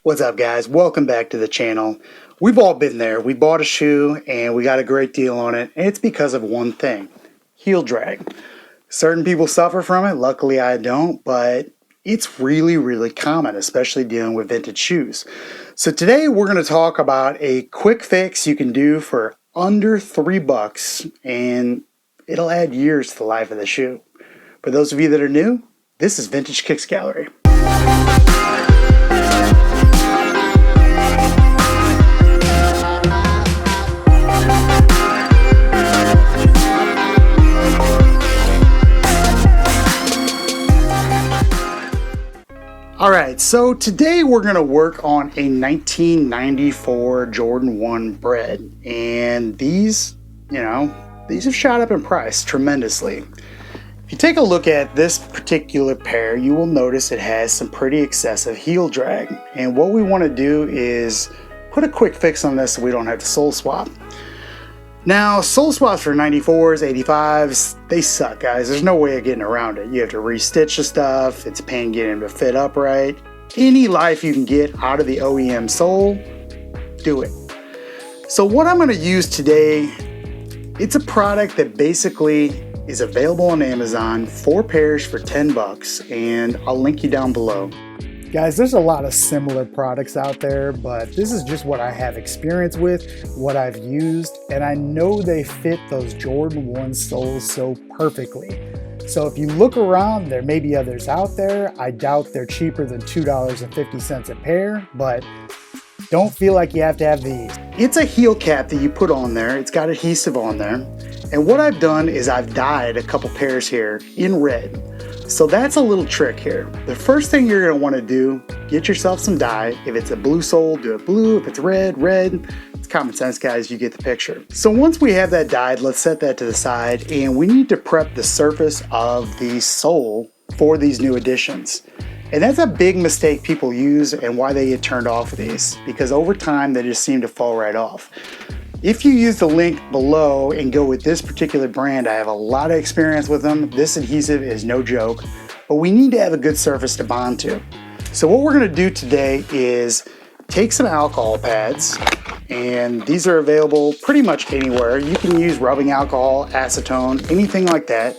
What's up, guys? Welcome back to the channel. We've all been there. We bought a shoe and we got a great deal on it, and it's because of one thing: heel drag. Certain people suffer from it. Luckily I don't, but it's really common, especially dealing with vintage shoes. So today we're going to talk about a quick fix you can do for under $3, and it'll add years to the life of the shoe. For those of you that are new, this is Vintage Kicks Gallery. Alright, so today we're going to work on a 1994 Jordan 1 Bred, and these have shot up in price tremendously. If you take a look at this particular pair, you will notice it has some pretty excessive heel drag, and what we want to do is put a quick fix on this so we don't have to sole swap. Now, sole swaps for 94s, 85s, they suck, guys. There's no way of getting around it. You have to restitch the stuff. It's a pain getting them to fit upright. Any life you can get out of the OEM sole, do it. So what I'm going to use today, it's a product that basically is available on Amazon, 4 pairs for $10, and I'll link you down below. Guys, there's a lot of similar products out there, but this is just what I have experience with, what I've used, and I know they fit those Jordan 1 soles so perfectly. So if you look around, there may be others out there. I doubt they're cheaper than $2.50 a pair, but don't feel like you have to have these. It's a heel cap that you put on there. It's got adhesive on there. And what I've done is I've dyed a couple pairs here in red. So that's a little trick here. The first thing you're going to want to do, get yourself some dye. If it's a blue sole, do it blue. If it's red, red. It's common sense, guys. You get the picture. So once we have that dyed, let's set that to the side, and we need to prep the surface of the sole for these new additions. And that's a big mistake people use and why they get turned off of these, because over time they just seem to fall right off. If you use the link below and go with this particular brand, I have a lot of experience with them. This adhesive is no joke, but we need to have a good surface to bond to. So what we're going to do today is take some alcohol pads, and these are available pretty much anywhere. You can use rubbing alcohol, acetone, anything like that.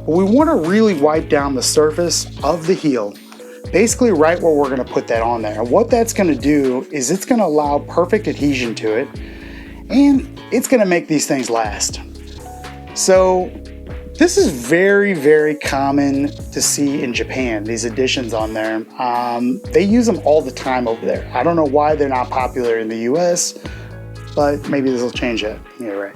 But we want to really wipe down the surface of the heel, basically right where we're going to put that on there. And what that's going to do is it's going to allow perfect adhesion to it, and it's going to make these things last. So this is very common to see in Japan, these additions on there. They use them all the time over there. I don't know why they're not popular in the US, but maybe this will change that. Yeah, right.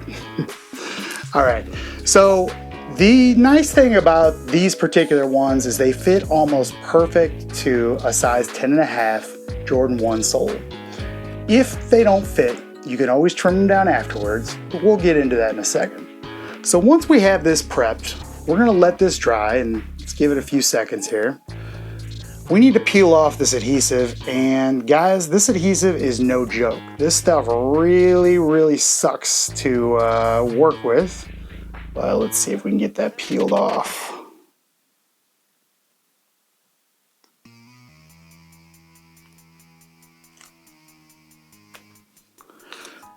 All right, so the nice thing about these particular ones is they fit almost perfect to a size 10.5 Jordan 1 sole. If they don't fit, you can always trim them down afterwards, but we'll get into that in a second. So once we have this prepped, we're going to let this dry, and let's give it a few seconds here. We need to peel off this adhesive, and guys, this adhesive is no joke. This stuff really sucks to work with, but let's see if we can get that peeled off.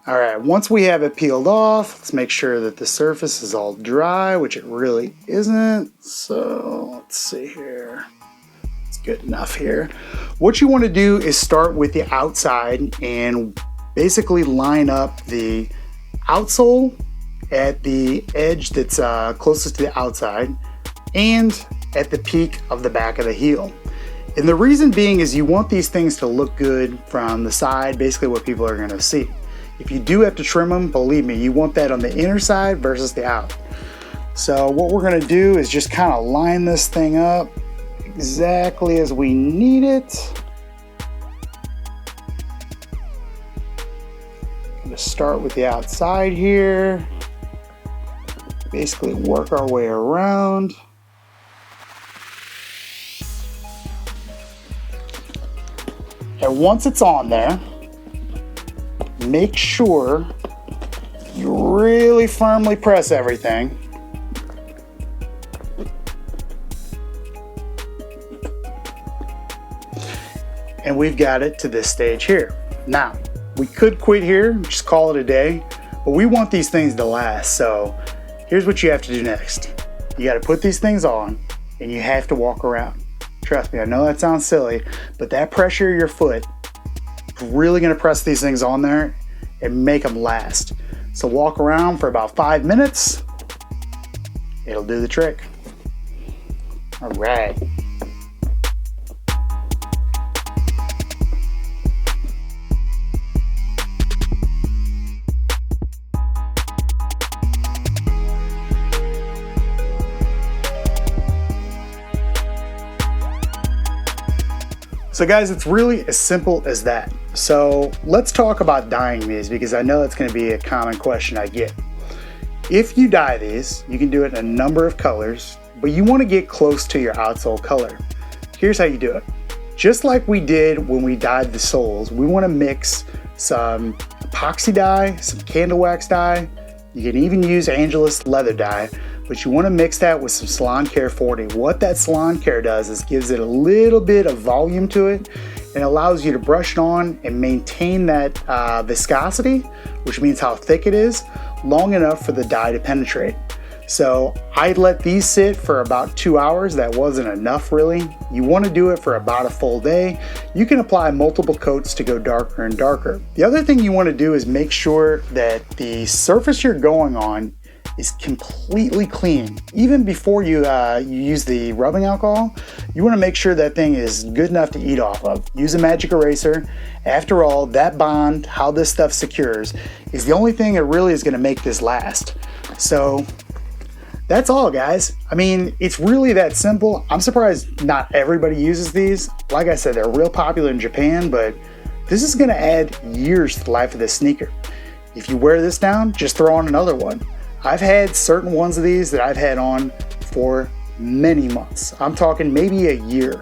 All right, once we have it peeled off, let's make sure that the surface is all dry, which it really isn't. So let's see here. It's good enough here. What you want to do is start with the outside and basically line up the outsole at the edge that's closest to the outside and at the peak of the back of the heel. And the reason being is you want these things to look good from the side, basically what people are going to see. If you do have to trim them, believe me, you want that on the inner side versus the out. So what we're going to do is just kind of line this thing up exactly as we need it. I'm going to start with the outside here. Basically work our way around. And once it's on there, make sure you really firmly press everything. and we've got it to this stage here. Now, we could quit here, just call it a day, but we want these things to last. So here's what you have to do next. You got to put these things on and you have to walk around. Trust me, I know that sounds silly, but that pressure of your foot is really going to press these things on there and make them last. So walk around for about 5 minutes. It'll do the trick. All right. So guys, it's really as simple as that. So let's talk about dyeing these, because I know that's going to be a common question I get. If you dye these, you can do it in a number of colors, but you want to get close to your outsole color. Here's how you do it. Just like we did when we dyed the soles, we want to mix some epoxy dye, some candle wax dye. You can even use Angelus leather dye, but you want to mix that with some Salon Care 40. What that Salon Care does is gives it a little bit of volume to it and allows you to brush it on and maintain that viscosity, which means how thick it is, long enough for the dye to penetrate. So I let these sit for about 2 hours. That wasn't enough really. You want to do it for about a full day. You can apply multiple coats to go darker and darker. The other thing you want to do is make sure that the surface you're going on is completely clean. Even before you use the rubbing alcohol, you want to make sure that thing is good enough to eat off of. Use a magic eraser. After all, that bond, how this stuff secures, is the only thing that really is going to make this last. So that's all, guys. I mean, it's really that simple. I'm surprised not everybody uses these. Like I said, they're real popular in Japan, but this is going to add years to the life of this sneaker. If you wear this down, just throw on another one. I've had certain ones of these that I've had on for many months. I'm talking maybe a year.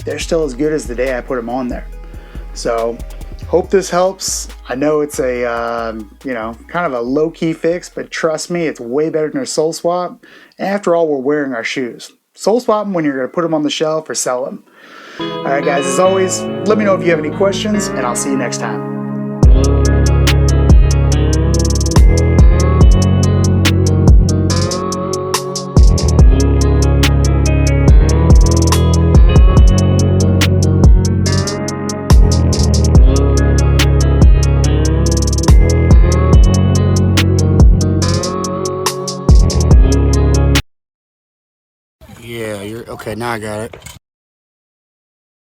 They're still as good as the day I put them on there. So hope this helps. I know it's a kind of a low-key fix, but trust me, it's way better than a sole swap. After all, we're wearing our shoes. Sole swap them when you're going to put them on the shelf or sell them. All right, guys, as always, let me know if you have any questions, and I'll see you next time. Yeah, you're okay. Now I got it.